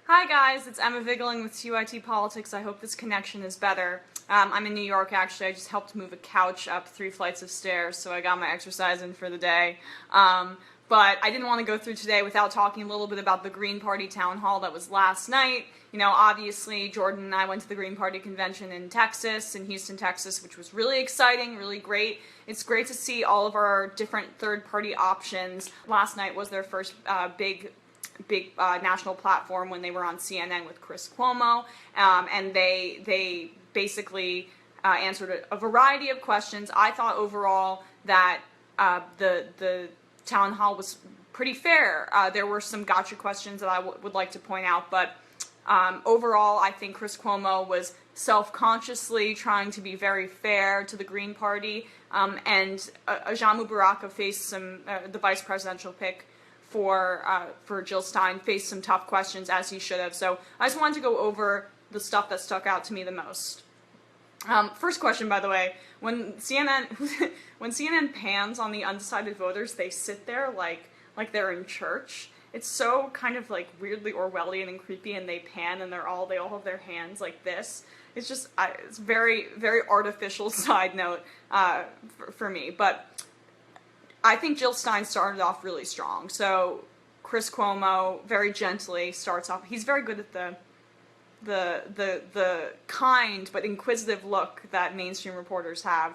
Hi guys, it's Emma Vigling with CYT Politics. I hope this connection is better. I'm in New York actually. I just helped move a couch up 3 flights of stairs, so I got my exercise in for the day. But I didn't want to go through today without talking a little bit about the Green Party town hall that was last night. You know, obviously Jordan and I went to the Green Party convention in Texas, in Houston, Texas, which was really exciting, really great. It's great to see all of our different third-party options. Last night was their first big national platform when they were on CNN with Chris Cuomo, and they basically answered a variety of questions. I thought overall that the town hall was pretty fair. There were some gotcha questions that I would like to point out, but overall I think Chris Cuomo was self-consciously trying to be very fair to the Green Party, and Ajamu Baraka faced the vice presidential pick for Jill Stein, faced some tough questions, as he should have. So I just wanted to go over the stuff that stuck out to me the most. First question, by the way, when CNN pans on the undecided voters, they sit there like they're in church. It's so kind of like weirdly Orwellian and creepy, and they pan and they all have their hands like this. It's just it's very, very artificial side note for me, but I think Jill Stein started off really strong. So Chris Cuomo very gently starts off. He's very good at the kind but inquisitive look that mainstream reporters have.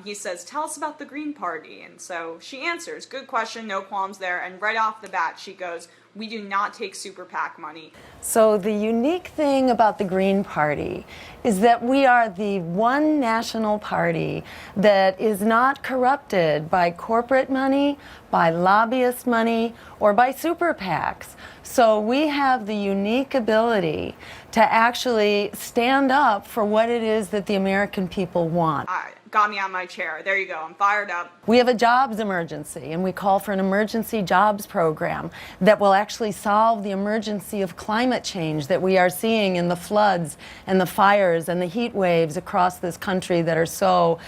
He says, "Tell us about the Green Party." And so she answers, "Good question, no qualms there." And right off the bat, she goes, "We do not take super PAC money." So the unique thing about the Green Party is that we are the one national party that is not corrupted by corporate money, by lobbyist money, or by super PACs. So we have the unique ability to actually stand up for what it is that the American people want. Got me on my chair. There you go. I'm fired up. We have a jobs emergency, and we call for an emergency jobs program that will actually solve the emergency of climate change that we are seeing in the floods and the fires and the heat waves across this country that are so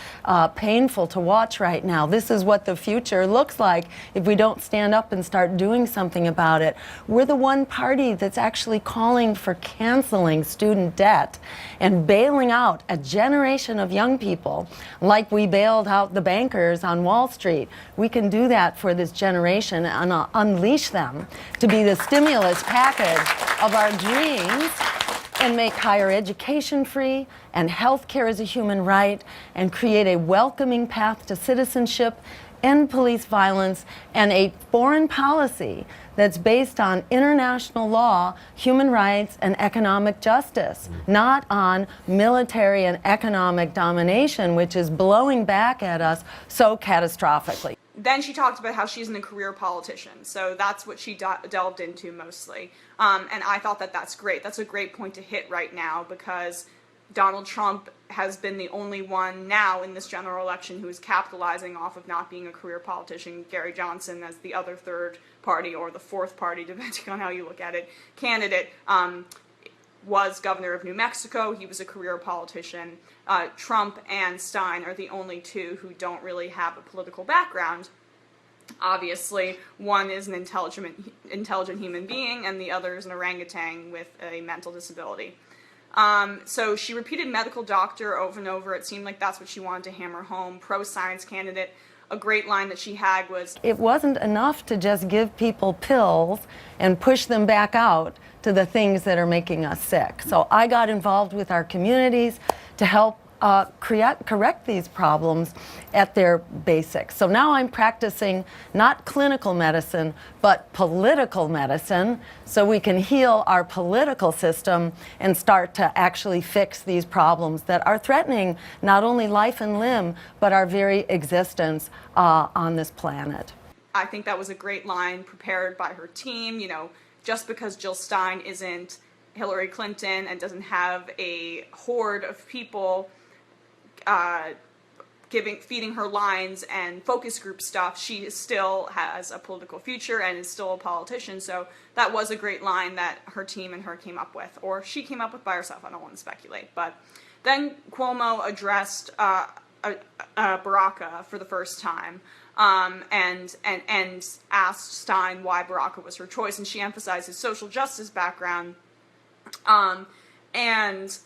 painful to watch right now. This is what the future looks like if we don't stand up and start doing something about it. We're the one party that's actually calling for canceling student debt and bailing out a generation of young people like we bailed out the bankers on Wall Street. We can do that for this generation and unleash them to be the stimulus package of our dreams and make higher education free and health care as a human right and create a welcoming path to citizenship, end police violence, and a foreign policy that's based on international law, human rights, and economic justice, not on military and economic domination, which is blowing back at us so catastrophically. Then she talked about how she isn't a career politician, so that's what she delved into mostly. And I thought that that's great. That's a great point to hit right now, because Donald Trump has been the only one now in this general election who is capitalizing off of not being a career politician. Gary Johnson, as the other third party, or the fourth party, depending on how you look at it, candidate, was governor of New Mexico. He was a career politician. Trump and Stein are the only two who don't really have a political background. Obviously, one is an intelligent human being, and the other is an orangutan with a mental disability. So she repeated medical doctor over and over. It seemed like that's what she wanted to hammer home. Pro-science candidate. A great line that she had was, it wasn't enough to just give people pills and push them back out to the things that are making us sick. So I got involved with our communities to help correct these problems at their basics. So now I'm practicing not clinical medicine, but political medicine, so we can heal our political system and start to actually fix these problems that are threatening not only life and limb, but our very existence on this planet. I think that was a great line prepared by her team. You know, just because Jill Stein isn't Hillary Clinton and doesn't have a horde of people feeding her lines and focus group stuff, she still has a political future and is still a politician. So that was a great line that her team and her came up with, or she came up with by herself. I don't want to speculate. But then Cuomo addressed Baraka for the first time, and asked Stein why Baraka was her choice, and she emphasized his social justice background And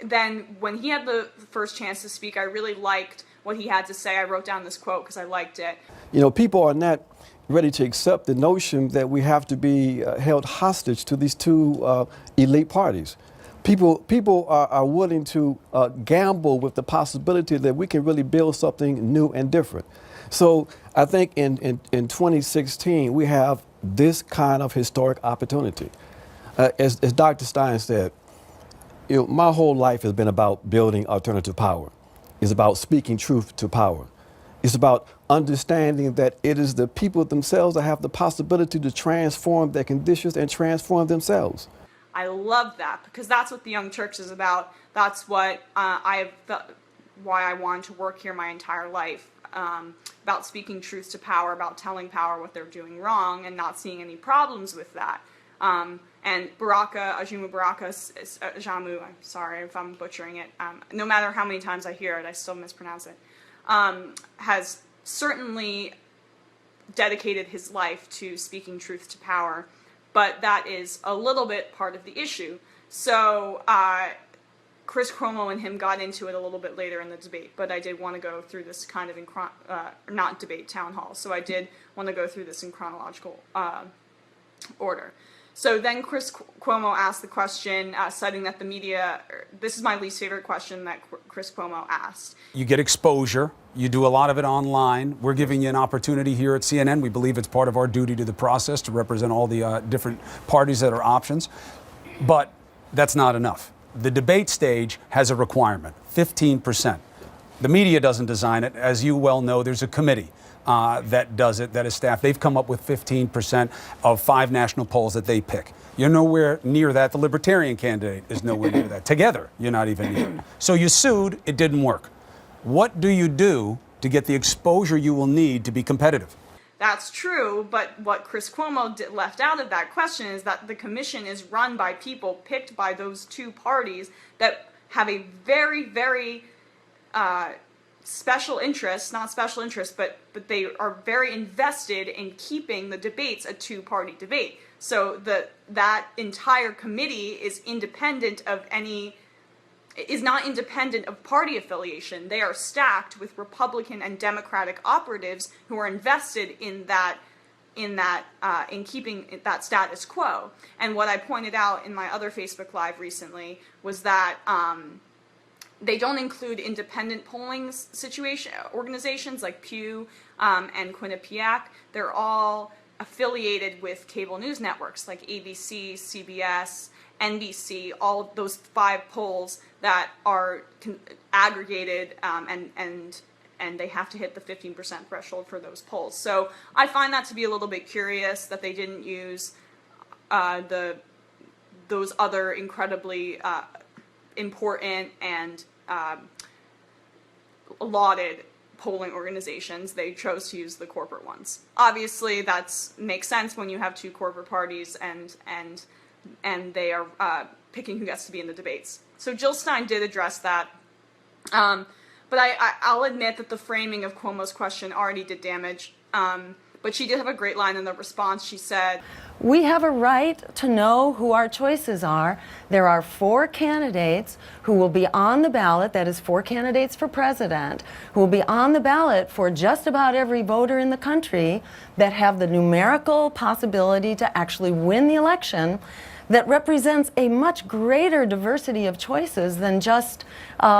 then when he had the first chance to speak, I really liked what he had to say. I wrote down this quote because I liked it. You know, people are not ready to accept the notion that we have to be held hostage to these two elite parties. People are willing to gamble with the possibility that we can really build something new and different. So I think in 2016, we have this kind of historic opportunity. As Dr. Stein said, you know, my whole life has been about building alternative power. It's about speaking truth to power. It's about understanding that it is the people themselves that have the possibility to transform their conditions and transform themselves. I love that because that's what the Young Turks is about. That's what why I wanted to work here my entire life. About speaking truth to power, about telling power what they're doing wrong and not seeing any problems with that. And Ajumu Baraka, Jamu, I'm sorry if I'm butchering it, no matter how many times I hear it, I still mispronounce it, has certainly dedicated his life to speaking truth to power, but that is a little bit part of the issue. So Chris Cuomo and him got into it a little bit later in the debate, but I did want to go through this kind of not debate, town hall, so I did want to go through this in chronological order. So then Chris Cuomo asked the question, citing that the media, this is my least favorite question that Chris Cuomo asked. You get exposure. You do a lot of it online. We're giving you an opportunity here at CNN. We believe it's part of our duty to the process to represent all the different parties that are options. But that's not enough. The debate stage has a requirement, 15%. The media doesn't design it. As you well know, there's a committee that does it, that is staffed. They've come up with 15% of 5 national polls that they pick. You're nowhere near that. The Libertarian candidate is nowhere near that. Together, you're not even near. So you sued, it didn't work. What do you do to get the exposure you will need to be competitive? That's true, but what Chris Cuomo left out of that question is that the commission is run by people picked by those two parties that have a very, very special interest, not special interest, but they are very invested in keeping the debates a two-party debate. So that entire committee is not independent of party affiliation. They are stacked with Republican and Democratic operatives who are invested in keeping that status quo. And what I pointed out in my other Facebook Live recently was that they don't include independent polling organizations like Pew and Quinnipiac. They're all affiliated with cable news networks like ABC, CBS, NBC, all those 5 polls that are aggregated and they have to hit the 15% threshold for those polls. So I find that to be a little bit curious that they didn't use those other incredibly important and lauded polling organizations. They chose to use the corporate ones. Obviously, that makes sense when you have 2 corporate parties and they are picking who gets to be in the debates. So Jill Stein did address that. But I'll admit that the framing of Cuomo's question already did damage. But she did have a great line in the response. She said, "We have a right to know who our choices are. There are 4 candidates who will be on the ballot, that is 4 candidates for president, who will be on the ballot for just about every voter in the country that have the numerical possibility to actually win the election, that represents a much greater diversity of choices than just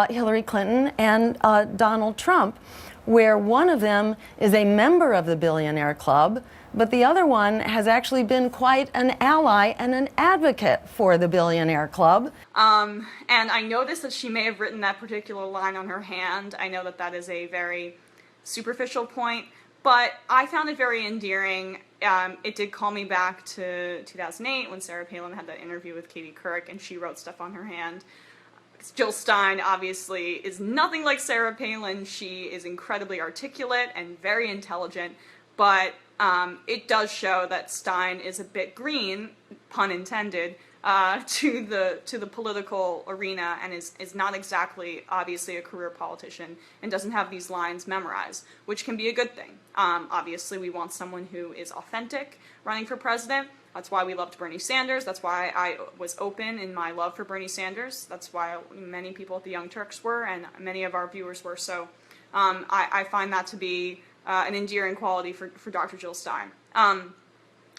Hillary Clinton and Donald Trump, where one of them is a member of the billionaire club, but the other one has actually been quite an ally and an advocate for the billionaire club." And I noticed that she may have written that particular line on her hand. I know that is a very superficial point, but I found it very endearing. It did call me back to 2008 when Sarah Palin had that interview with Katie Couric and she wrote stuff on her hand. Jill Stein obviously is nothing like Sarah Palin. She is incredibly articulate and very intelligent, but it does show that Stein is a bit green, pun intended, to the political arena and is not exactly obviously a career politician and doesn't have these lines memorized, which can be a good thing. Obviously we want someone who is authentic running for president, That's why we loved Bernie Sanders. That's why I was open in my love for Bernie Sanders. That's why many people at the Young Turks were, and many of our viewers were. So I find that to be an endearing quality for Dr. Jill Stein.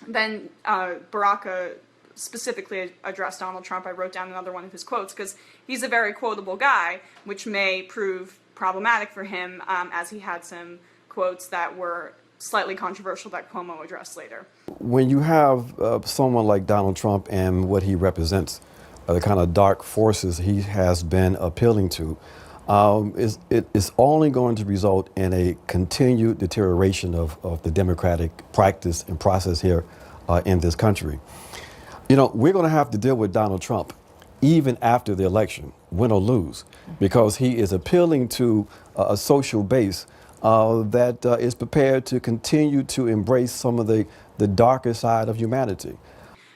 Then Barack specifically addressed Donald Trump. I wrote down another one of his quotes because he's a very quotable guy, which may prove problematic for him, as he had some quotes that were slightly controversial that Cuomo addressed later. When you have someone like Donald Trump and what he represents, the kind of dark forces he has been appealing to, it's only going to result in a continued deterioration of the democratic practice and process here in this country. You know, we're going to have to deal with Donald Trump even after the election, win or lose, because he is appealing to a social base that is prepared to continue to embrace some of the darker side of humanity.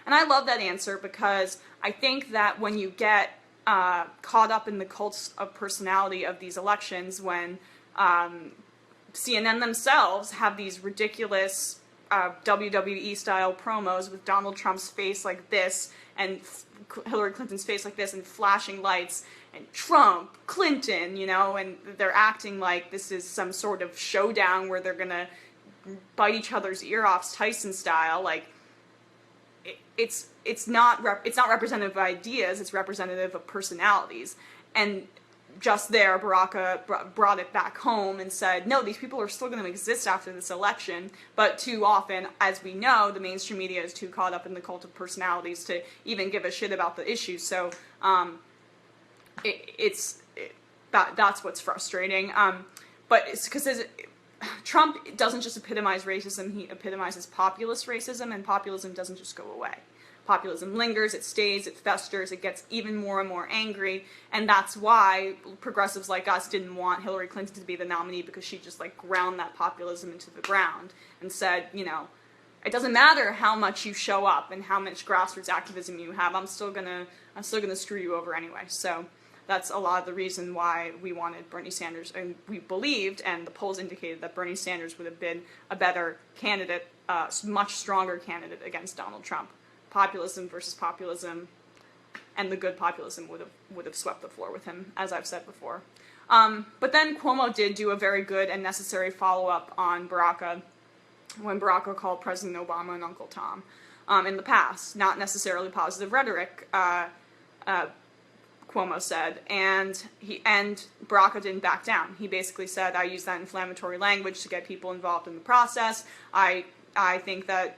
And I love that answer because I think that when you get caught up in the cults of personality of these elections, when CNN themselves have these ridiculous WWE-style promos with Donald Trump's face like this and Hillary Clinton's face like this and flashing lights and Trump, Clinton, you know, and they're acting like this is some sort of showdown where they're going to bite each other's ear off Tyson style. Like, it's not representative of ideas, it's representative of personalities. And just there, Barack brought it back home and said, no, these people are still going to exist after this election, but too often, as we know, the mainstream media is too caught up in the cult of personalities to even give a shit about the issues. So that's what's frustrating. But it's because Trump doesn't just epitomize racism, he epitomizes populist racism, and populism doesn't just go away. Populism lingers, it stays, it festers, it gets even more and more angry, and that's why progressives like us didn't want Hillary Clinton to be the nominee, because she just like ground that populism into the ground and said, you know, it doesn't matter how much you show up and how much grassroots activism you have, I'm still gonna screw you over anyway. So that's a lot of the reason why we wanted Bernie Sanders, and we believed, and the polls indicated that Bernie Sanders would have been a better candidate, much stronger candidate against Donald Trump. Populism versus populism, and the good populism would have swept the floor with him, as I've said before. But then Cuomo did do a very good and necessary follow-up on Barack when Barack called President Obama and Uncle Tom in the past. Not necessarily positive rhetoric, Cuomo said, and Barack didn't back down. He basically said, I use that inflammatory language to get people involved in the process. I think that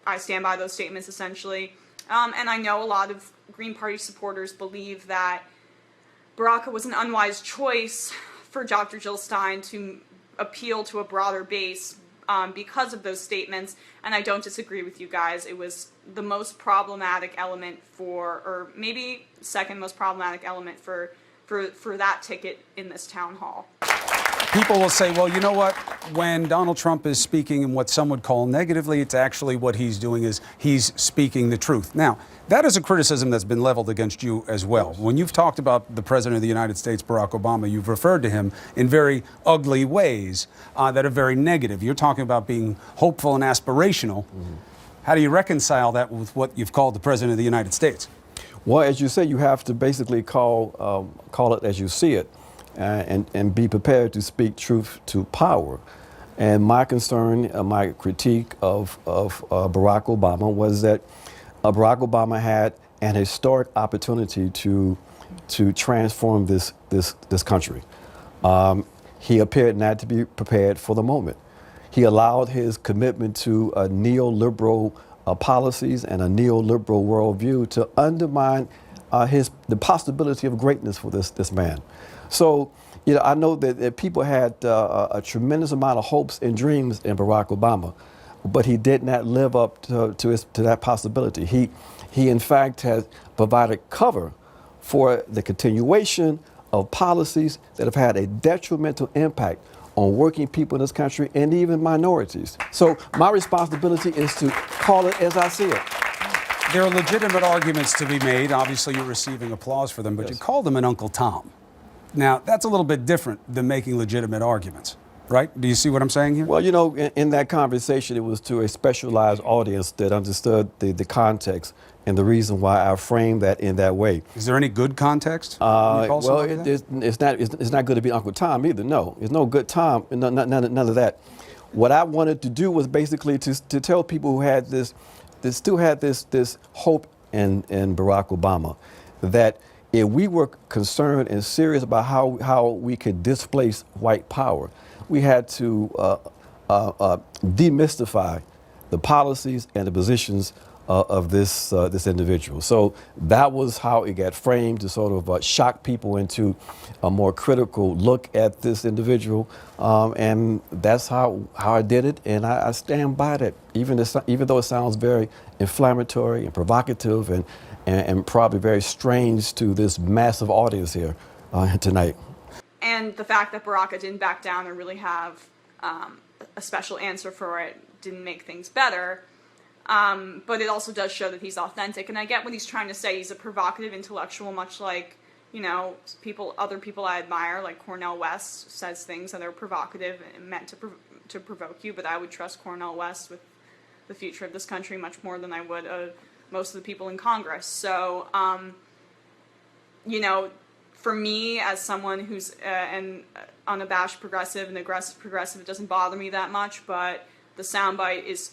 I stand by those statements, essentially. And I know a lot of Green Party supporters believe that Barack was an unwise choice for Dr. Jill Stein to appeal to a broader base because of those statements, and I don't disagree with you guys. It was the most problematic element or maybe second most problematic element for that ticket in this town hall. People will say, well, you know what? When Donald Trump is speaking in what some would call negatively, it's actually what he's doing is he's speaking the truth. Now, that is a criticism that's been leveled against you as well. When you've talked about the President of the United States, Barack Obama, you've referred to him in very ugly ways that are very negative. You're talking about being hopeful and aspirational. Mm-hmm. How do you reconcile that with what you've called the President of the United States? Well, as you say, you have to basically call it as you see it. And be prepared to speak truth to power. And my concern, my critique of Barack Obama was that Barack Obama had an historic opportunity to transform this country. He appeared not to be prepared for the moment. He allowed his commitment to neoliberal policies and a neoliberal worldview to undermine the possibility of greatness for this man. So, you know, I know that people had a tremendous amount of hopes and dreams in Barack Obama, but he did not live up to that possibility. He in fact has provided cover for the continuation of policies that have had a detrimental impact on working people in this country and even minorities. So my responsibility is to call it as I see it. There are legitimate arguments to be made. Obviously, you're receiving applause for them, but yes. You called him an Uncle Tom. Now, that's a little bit different than making legitimate arguments. right? Do you see what I'm saying here? Well, in that conversation, it was to a specialized audience that understood the context and the reason why I framed that in that way. Is there any good context? When you call Well, somebody that? it's not good to be Uncle Tom either. No, it's no good Tom. None of that. What I wanted to do was basically to tell people who had this still had this hope in Barack Obama, that if we were concerned and serious about how we could displace white power, we had to demystify the policies and the positions of this individual. So that was how it got framed, to sort of shock people into a more critical look at this individual, and that's how I did it, and I stand by that. Even though it sounds very inflammatory and provocative and probably very strange to this massive audience here tonight. And the fact that Baraka didn't back down and really have a special answer for it didn't make things better. But it also does show that he's authentic. And I get what he's trying to say. He's a provocative intellectual, much like, other people I admire, like Cornel West says things that are provocative and meant to provoke you. But I would trust Cornel West with the future of this country much more than I would most of the people in Congress. So, for me, as someone who's an unabashed progressive, an aggressive progressive, it doesn't bother me that much, but the soundbite is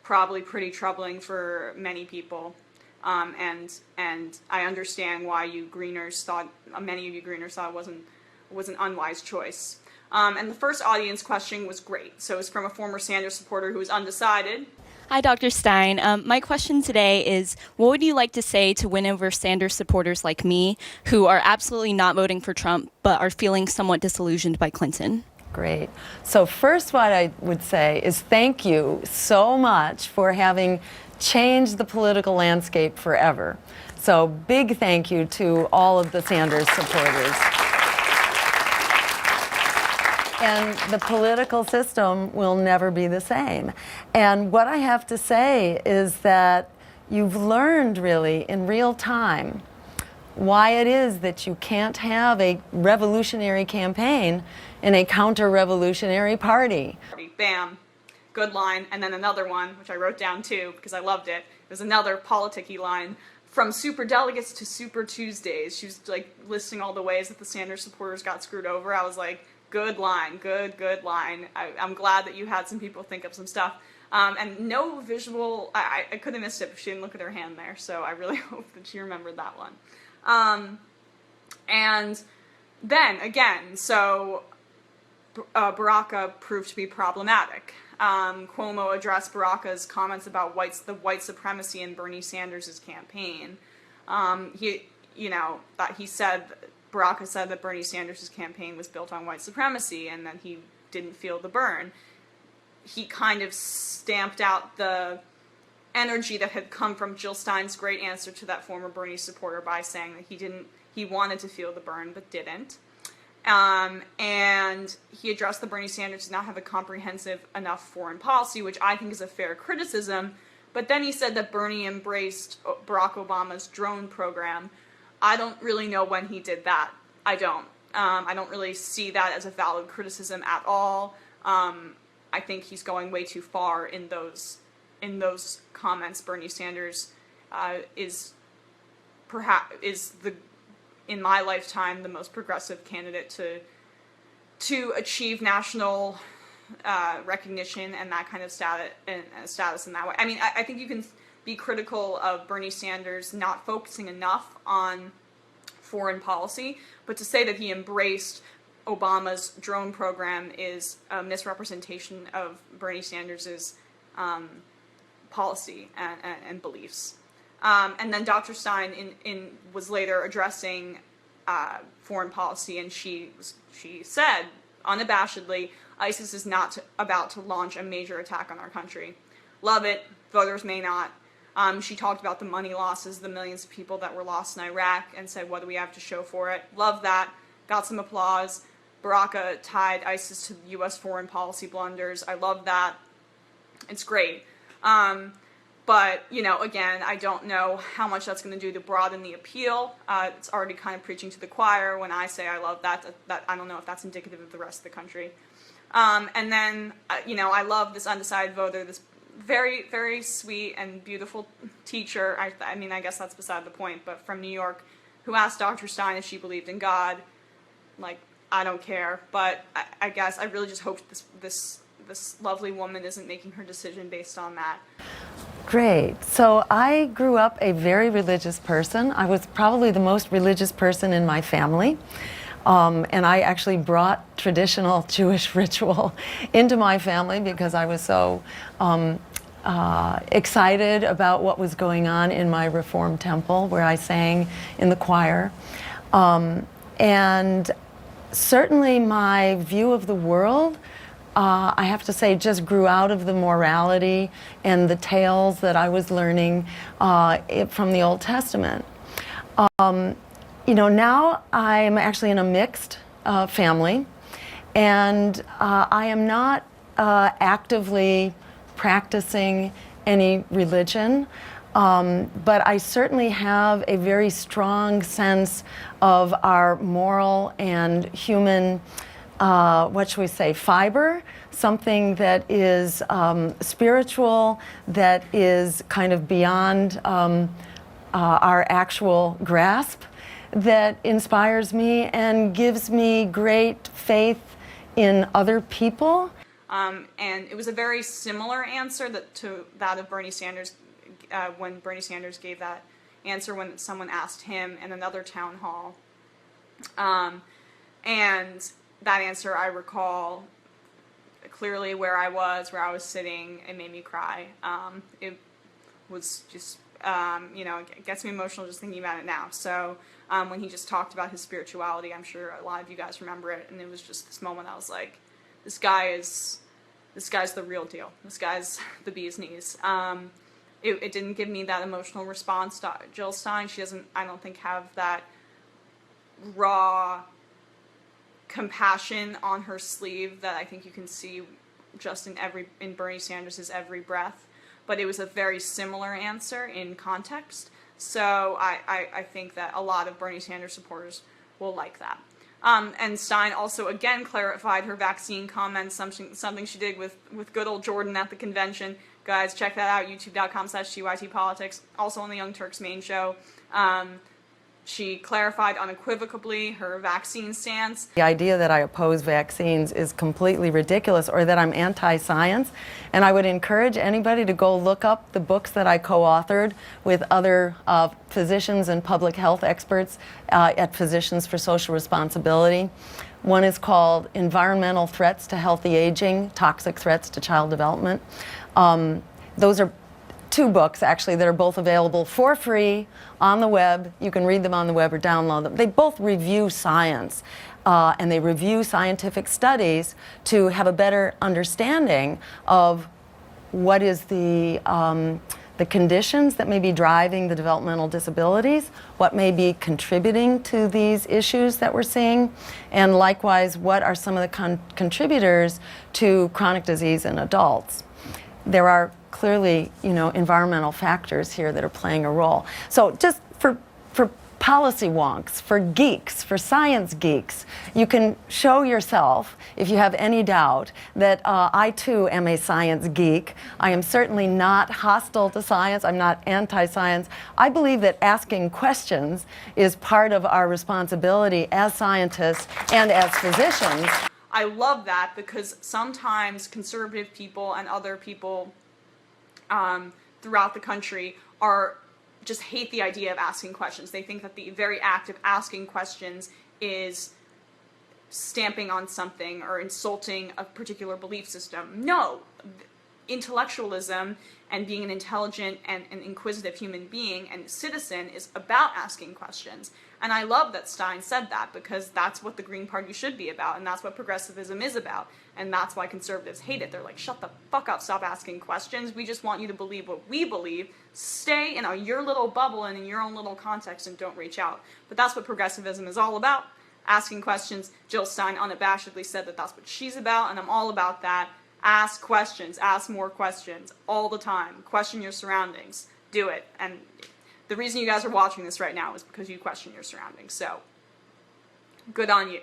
probably pretty troubling for many people, and I understand why many of you Greeners thought it was an unwise choice. And the first audience question was great. So it was from a former Sanders supporter who was undecided. Hi, Dr. Stein. My question today is, what would you like to say to win over Sanders supporters like me who are absolutely not voting for Trump but are feeling somewhat disillusioned by Clinton? Great. So first, what I would say is thank you so much for having changed the political landscape forever. So big thank you to all of the Sanders supporters. And the political system will never be the same. And what I have to say is that you've learned really in real time why it is that you can't have a revolutionary campaign in a counter-revolutionary party. Bam. Good line. And then another one, which I wrote down too because I loved it. It was another politic-y line. From Super Delegates to Super Tuesdays. She was like listing all the ways that the Sanders supporters got screwed over. I was like, good line, good line. I'm glad that you had some people think of some stuff. And no visual, I could have missed it, but she didn't look at her hand there, so I really hope that she remembered that one. And then, again, so Baraka proved to be problematic. Cuomo addressed Baraka's comments about the white supremacy in Bernie Sanders' campaign. Baraka said that Bernie Sanders' campaign was built on white supremacy and that he didn't feel the burn. He kind of stamped out the energy that had come from Jill Stein's great answer to that former Bernie supporter by saying that he wanted to feel the burn but didn't. And he addressed that Bernie Sanders did not have a comprehensive enough foreign policy, which I think is a fair criticism. But then he said that Bernie embraced Barack Obama's drone program. I don't really know when he did that. I don't. I don't really see that as a valid criticism at all. I think he's going way too far in those comments. Bernie Sanders is in my lifetime the most progressive candidate to achieve national recognition and that kind of status in that way. I mean, I think you can be critical of Bernie Sanders not focusing enough on foreign policy, but to say that he embraced Obama's drone program is a misrepresentation of Bernie Sanders' policy and beliefs. And then Dr. Stein was later addressing foreign policy, and she said unabashedly, ISIS is not about to launch a major attack on our country. Love it. Voters may not. She talked about the money losses, the millions of people that were lost in Iraq, and said, what do we have to show for it? Love that. Got some applause. Baraka tied ISIS to the U.S. foreign policy blunders. I love that. It's great. But But, you know, again, I don't know how much that's going to do to broaden the appeal. It's already kind of preaching to the choir when I say I love that I don't know if that's indicative of the rest of the country. And then, you know, I love this undecided voter, this very, very sweet and beautiful teacher. I mean, I guess that's beside the point, but from New York, who asked Dr. Stein if she believed in God. Like, I don't care, but I guess I really just hope this lovely woman isn't making her decision based on that. Great. So I grew up a very religious person. I was probably the most religious person in my family. And I actually brought traditional Jewish ritual into my family because I was so excited about what was going on in my Reformed temple where I sang in the choir. And certainly my view of the world, I have to say, just grew out of the morality and the tales that I was learning from the Old Testament. You know, now I'm actually in a mixed family, and I am not actively practicing any religion, but I certainly have a very strong sense of our moral and human what should we say, fiber, something that is spiritual, that is kind of beyond our actual grasp, that inspires me and gives me great faith in other people. And it was a very similar answer to that of Bernie Sanders when Bernie Sanders gave that answer when someone asked him in another town hall. And that answer, I recall clearly where I was sitting. It made me cry. It was just, you know, it gets me emotional just thinking about it now. So when he just talked about his spirituality, I'm sure a lot of you guys remember it, and it was just this moment I was like, this guy's the real deal. This guy's the bee's knees. It didn't give me that emotional response to Jill Stein. She doesn't, I don't think, have that raw compassion on her sleeve that I think you can see just in Bernie Sanders' every breath. But it was a very similar answer in context. So I think that a lot of Bernie Sanders supporters will like that. And Stein also again clarified her vaccine comments, something she did with good old Jordan at the convention. Guys, check that out, youtube.com/TYTpolitics, also on the Young Turks main show. She clarified unequivocally her vaccine stance. The idea that I oppose vaccines is completely ridiculous, or that I'm anti-science. And I would encourage anybody to go look up the books that I co-authored with other physicians and public health experts at Physicians for Social Responsibility. One is called Environmental Threats to Healthy Aging, Toxic Threats to Child Development. Those are two books, actually, that are both available for free on the web. You can read them on the web or download them. They both review science, and they review scientific studies to have a better understanding of what is the conditions that may be driving the developmental disabilities, what may be contributing to these issues that we're seeing, and likewise, what are some of the contributors to chronic disease in adults. There are clearly, you know, environmental factors here that are playing a role. So just for policy wonks, for geeks, for science geeks, you can show yourself, if you have any doubt, that I too am a science geek. I am certainly not hostile to science. I'm not anti-science. I believe that asking questions is part of our responsibility as scientists and as physicians. I love that because sometimes conservative people and other people throughout the country just hate the idea of asking questions. They think that the very act of asking questions is stamping on something or insulting a particular belief system. No, intellectualism and being an intelligent and an inquisitive human being and citizen is about asking questions. And I love that Stein said that because that's what the Green Party should be about, and that's what progressivism is about, and that's why conservatives hate it. They're like, shut the fuck up, stop asking questions. We just want you to believe what we believe. Stay in your little bubble and in your own little context and don't reach out. But that's what progressivism is all about, asking questions. Jill Stein unabashedly said that that's what she's about, and I'm all about that. Ask questions, ask more questions all the time. Question your surroundings. Do it. And the reason you guys are watching this right now is because you question your surroundings. So, good on you.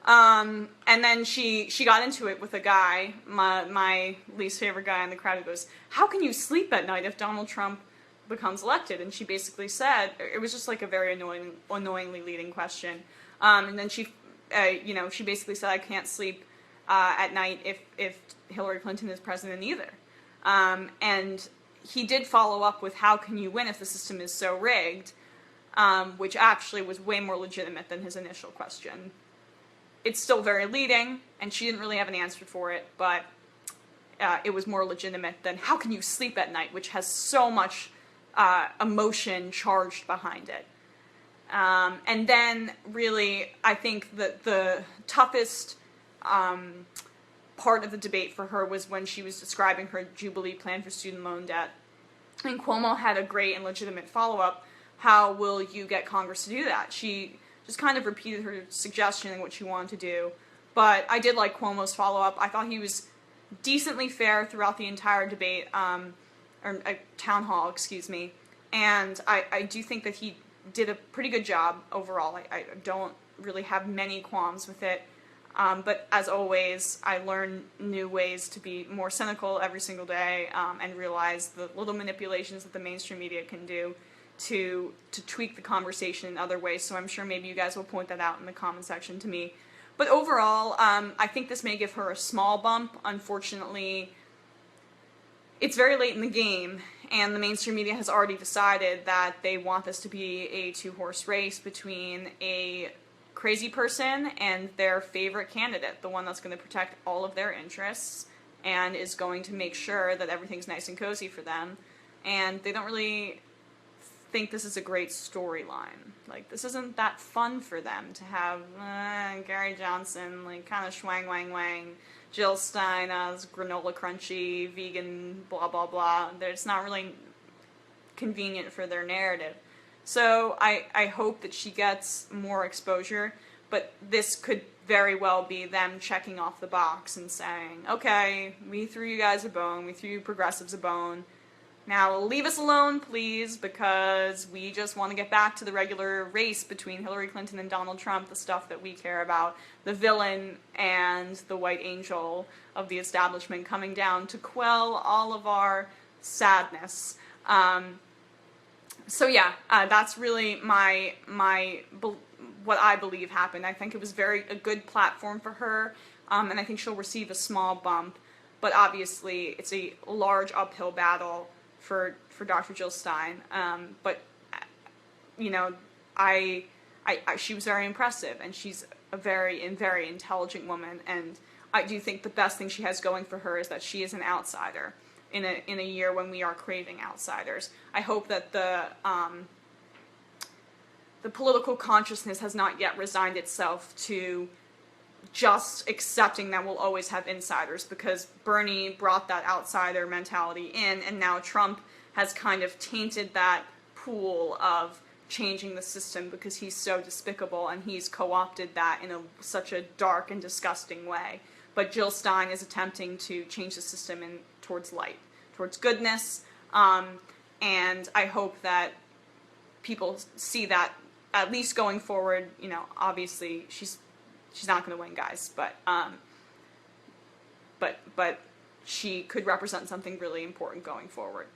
And then she got into it with a guy, my least favorite guy in the crowd, who goes, "How can you sleep at night if Donald Trump becomes elected?" And she basically said, it was just like a very annoyingly leading question. And then she basically said, "I can't sleep at night if Hillary Clinton is president either." And he did follow up with, "How can you win if the system is so rigged?" Which actually was way more legitimate than his initial question. It's still very leading, and she didn't really have an answer for it, but it was more legitimate than, "How can you sleep at night?" which has so much emotion charged behind it. And then, really, I think that the toughest part of the debate for her was when she was describing her Jubilee plan for student loan debt. And Cuomo had a great and legitimate follow-up. How will you get Congress to do that? She just kind of repeated her suggestion and what she wanted to do. But I did like Cuomo's follow-up. I thought he was decently fair throughout the entire debate, or town hall, excuse me. And I do think that he did a pretty good job overall. I don't really have many qualms with it. But as always, I learn new ways to be more cynical every single day, and realize the little manipulations that the mainstream media can do to tweak the conversation in other ways. So I'm sure maybe you guys will point that out in the comment section to me. But overall, I think this may give her a small bump. Unfortunately, it's very late in the game, and the mainstream media has already decided that they want this to be a two-horse race between a crazy person and their favorite candidate, the one that's going to protect all of their interests and is going to make sure that everything's nice and cozy for them. And they don't really think this is a great storyline. Like, this isn't that fun for them to have Gary Johnson, like, kind of schwang wang wang, Jill Stein as granola crunchy, vegan, blah blah blah. It's not really convenient for their narrative. So I hope that she gets more exposure, but this could very well be them checking off the box and saying, "Okay, we threw you guys a bone, we threw you progressives a bone. Now leave us alone, please, because we just want to get back to the regular race between Hillary Clinton and Donald Trump, the stuff that we care about, the villain and the white angel of the establishment coming down to quell all of our sadness." So yeah, that's really what I believe happened. I think it was a good platform for her, and I think she'll receive a small bump, but obviously it's a large uphill battle for Dr. Jill Stein. But you know, she was very impressive, and she's a very intelligent woman, and I do think the best thing she has going for her is that she is an outsider in a year when we are craving outsiders. I hope that the political consciousness has not yet resigned itself to just accepting that we'll always have insiders, because Bernie brought that outsider mentality in, and now Trump has kind of tainted that pool of changing the system because he's so despicable, and he's co-opted that in such a dark and disgusting way. But Jill Stein is attempting to change the system towards light, towards goodness, and I hope that people see that, at least going forward. You know, obviously she's not going to win, guys, but she could represent something really important going forward.